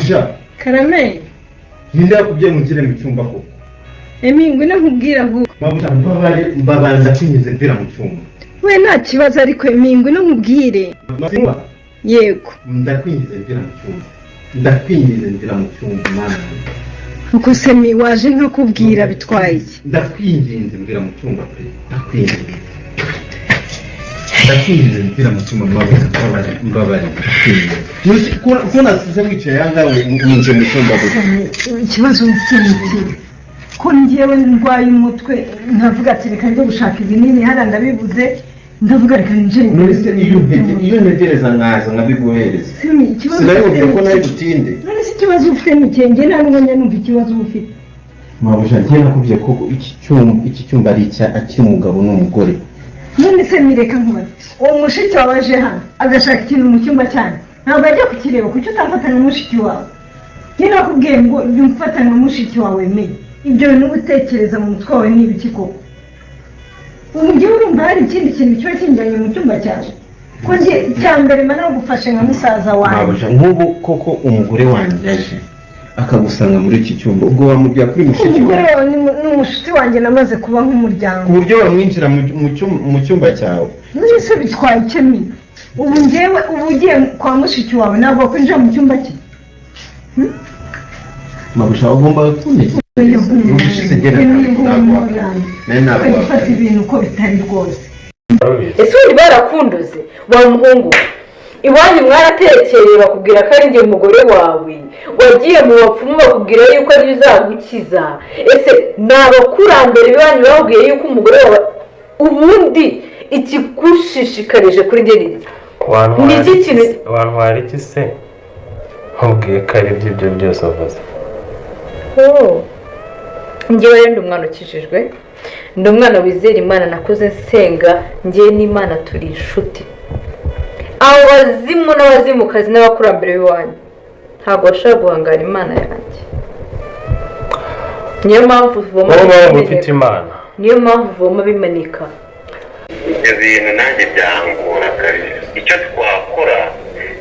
Mabusha. Karame. Ninde yakubye mugire mu cyumba ko? Emingo nakubwira ngo. Mabusha mbabanza kwinjiza mvira mu cyumba. We nta kibazo ariko Emingo nakubwire. Masimba. Yego. Ndakwinjiza mvira mu cyumba. Ndakwinjiza mvira mu cyumba mana. Uko semi waje nkakubwira bitwaye iki? Ndakwinjiza mvira mu cyumba pe. Ndakwinjiza mvira mu cyumba mbabare. Kuna sise mwicaye yanga mwinje mu cyumba gusa. Ikibazo cy'iki? Ko ngiyewe ndwaye umutwe ntavuga ati reka njye gushaka ibinini hara ndabibuze ndavuga reka nje. Nurese iyo ntegereza nkaza nkabiguhereza. Sinayobye ko nayo gutinde. None si ikibazo ufite n'ikenge nta n'umwanya numva ikibazo ufite. Mabusha ngiye nakubye ko iki cyumba ari akiri umugabo n'umugore. None se mireka nkubaze uwo mushiki wawe aje hano agashaka ikintu mu cyumba cyane ntabwo ajya kukireba kuki utafatanya n'umushiki wawe? Njye nakubwiye ngo jya umfatanya n'umushiki wawe menye ibyo bintu utekereza mu mutwe wawe n'ibiki koko. Ubu ngiye urumva hari ikindi kintu kiba kinjyanye mu cyumba cyawe ko njye cyambere mba nagufashe nka musaza wanjye. Mabusha nk'ubu koko umugore wanjye aje akagusanga muri iki cyumba ubwo wamubwira kuri mushiki wawe? Umugore wawe n'umushiki wanjye namaze kuba nk'umuryango ku buryo bamwinjira mu cyumba cyawe. none se bitwaye ikemi ubu ngewe ubu ugiye kwa mushiki wawe ntabwo kwinjira mu cyumba cye? Mabusha ugomba kuneka ubushize gera gufata ibintu uko bitari rwose. Ese uri barakunduze wa muhungu iwanyu mwaratekereye bakubwira ko ari njye umugore wawe wagiye mu bapfumu bakubwira yuko ari uzagukiza. Ese nabakurambere iwanyu babwiye yuko umugore wawe ubundi ikigushishikarije kuri njye ni iki kintu abantu hari iki se nkubwiye ko ari ibyo byose wavuze? njyewe rero ndi umwana ukijijwe ndi umwana wizera Imana nakuze nsenga njye n'Imana turi inshuti. abo bazimu n'abazimukazi n'abakurambere b'iwanyu ntabwo bashobora guhangara Imana yanjye. niyo mpamvu uvoma bimanika. ibyo bintu nanjye byangora kabisa. icyo twakora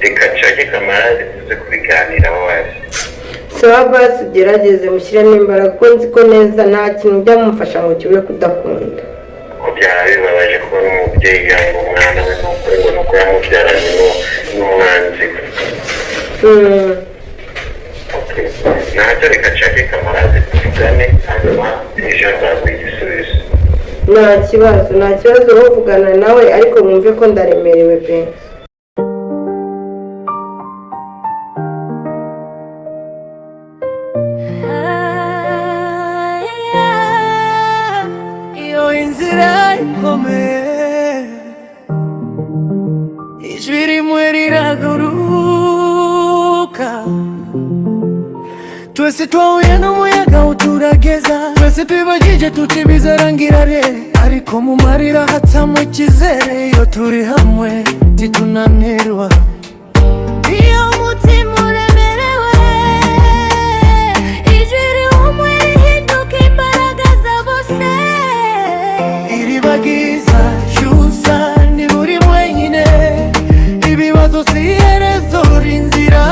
reka nshake Kamarazi tuze kubiganiraho waje. sawa basi ugerageze mushyiremo imbaraga kuko nzi ko neza nta kintu byamufasha ngo kibe kudakunda. ko byaba bibabaje kubona umubyeyi yanga umwana we n'ukuri ngo nuko yamubyaranye n'umwanzi we. ntacyo reka nshake Kamarazi tuvugane hanyuma ejo nzaguha igisubizo. nta kibazo uvugana nawe ariko mwumve ko ndaremerewe pe. ijwi rimwe riraguruka twese twahuye n'umuyaga uturageza twese twibagije tuti bizarangira re ariko mu marira hatamo icyizere iyo turi hamwe titunanirwa. iyo umutima uremerewe ijwi rihumwe rihinduka imbaraga za bose. iribagiza cyusa ni buri mwenyine ibibazo si iherezo rinzira.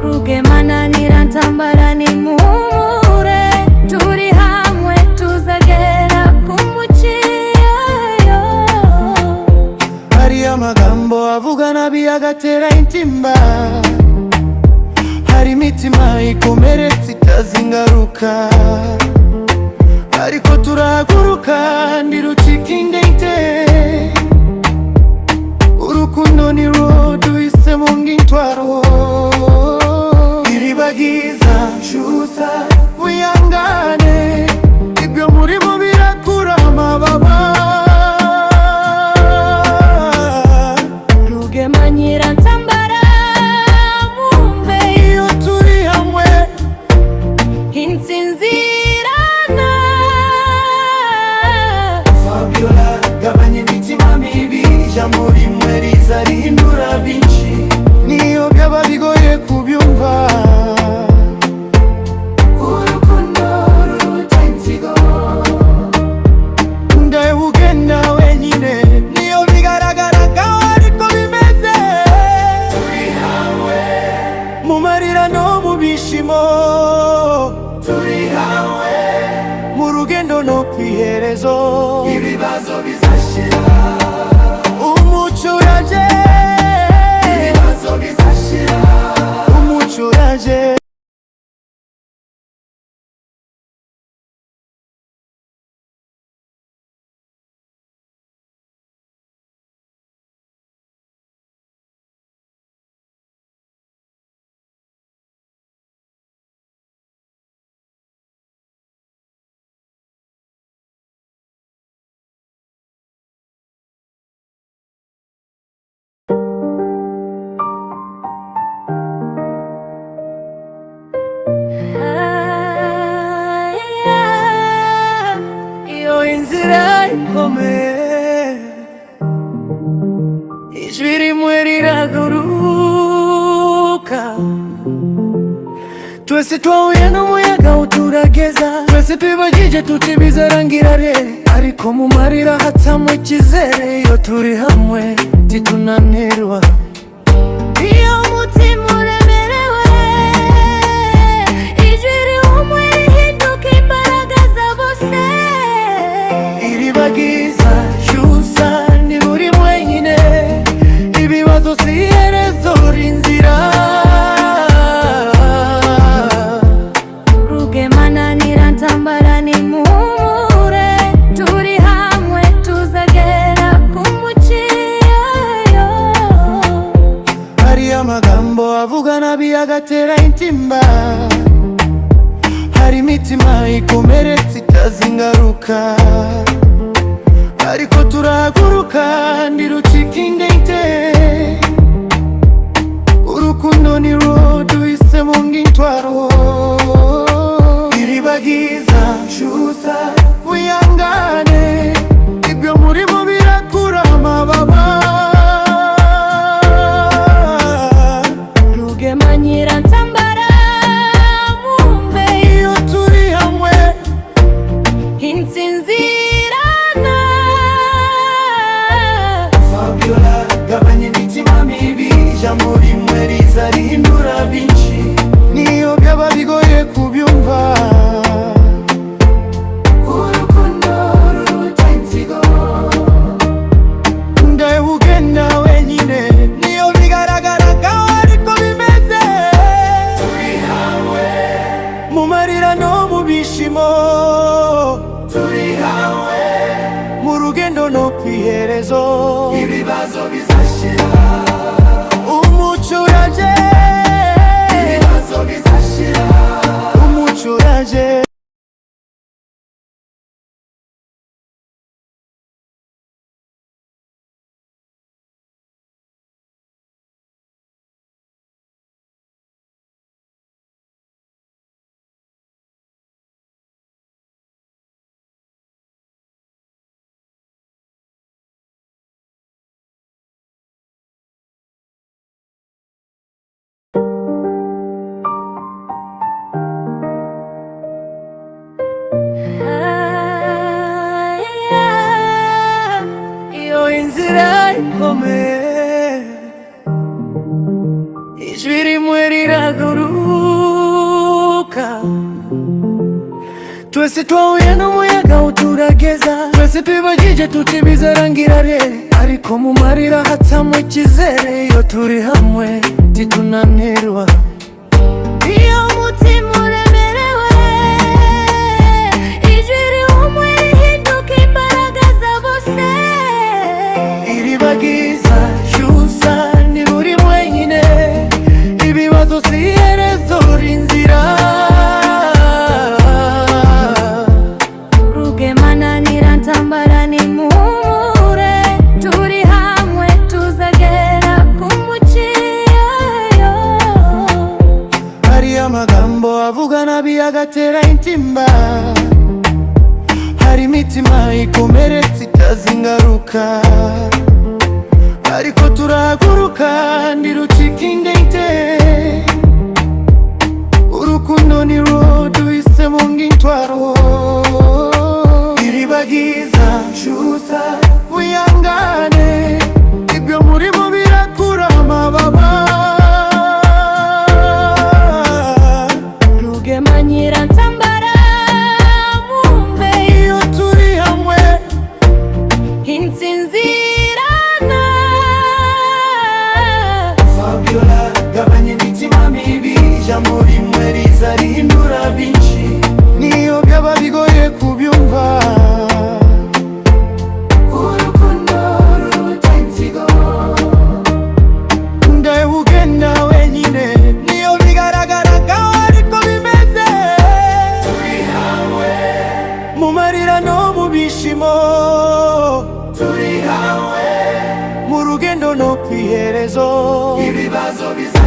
rugemananira ntambara ni muhure turi hamwe tuzagera ku muciyo. hari amagambo avuga nabi agatera intimba hari imitima ikomeretse itazi ingaruka ariko turahaguruka ndirucika intege. urukundo ni rwo duhisemo ng'intwaro iribagiza cyusa wihangane ibyo murimo birakura amababa. rugemanyira ntambara mumbe iyo turi hamwe intsinzi gabanya imitima mibi ijambo rimwe riza rihindura byinshi niyo byaba bigoye kubyumva. urukundo ruruta inzigo ndawe ugenda wenyine niyo bigaragara ko ariko bimeze. rikomeye, ijwi rimwe riraguruka. Twese twahuye n'umuyaga uturageza, twese twibagije tuti bizarangira re, ariko mu marira hatamwe icyizere. Iyo turi hamwe titunanirwa, iyo umutima uremerewe, ijwi rihumwe rihinduka imbaraga za bose. iribagiza cyusa ntiburi mwenyine, ibibazo si iherezo ry'inzira. Rugema nirantambara nimuhumure, turi hamwe tuzagera ku muciyo. Hari amagambo avuga nabi agatera intimba, hari imitima ikomeretse itazi ingaruka, ariko turahaguruka ntirucika intege. Urukundo ni rwo duhisemo nk'intwaro, iribagiza cyusa wihangane, ibyo murimo birakura amababa. Rugema nyirantambara mwumve, iyo turi hamwe intsinzi iraza. Fabiola gabanya imitima mibi, ijambo rimwe riza rihindura byinshi, niyo byaba bigoye kubyumva. Urukundo ruruta inzigo, ndawe ugenda wenyine, niyo bigaragara ko ariko bimeze. Turi hamwe mu marira no mu bishimo, turi hamwe mu rugendo no kwiherezo. Ibibazo bizashira, umucyo uraje. Ibibazo bizashira, umucyo uraje. Iyo inzira ikomeye, ijwi rimwe riraguruka. Twese twahuye n'umuyaga uturageza, twese twibagije tuti bizarangira re, ariko mu marira hatamwe icyizere. Iyo turi hamwe titunanirwa, Iyo umutima uremerewe, ijwi rihumwe rihinduka imbaraga za bose. iribagiza cyusa ntiburi mwenyine, ibibazo si iherezo ry'inzira. Rugema nirantambara nimuhumure, turi hamwe tuzagera ku muciyo. Hari amagambo avuga nabi agatera intimba, hari imitima ikomeretse itazi ingaruka, ariko turahaguruka ntirucika intege. Urukundo ni rwo duhisemo nk'intwaro, iribagiza cyusa wihangane, ibyo murimo birakura amababa. Rugema nyirantambara mwumve, iyo turi hamwe intsinzi iraza. Fabiola gabanya imitima mibi, ijambo rimwe riza rihindura byinshi, niyo byaba bigoye kubyumva. Urukundo ruruta inzigo, ndawe ugenda wenyine, niyo bigaragara ko ariko bimeze. Turi hamwe mu marira no mu bishimo, turi hamwe mu rugendo no kwiherezo. Ibibazo biza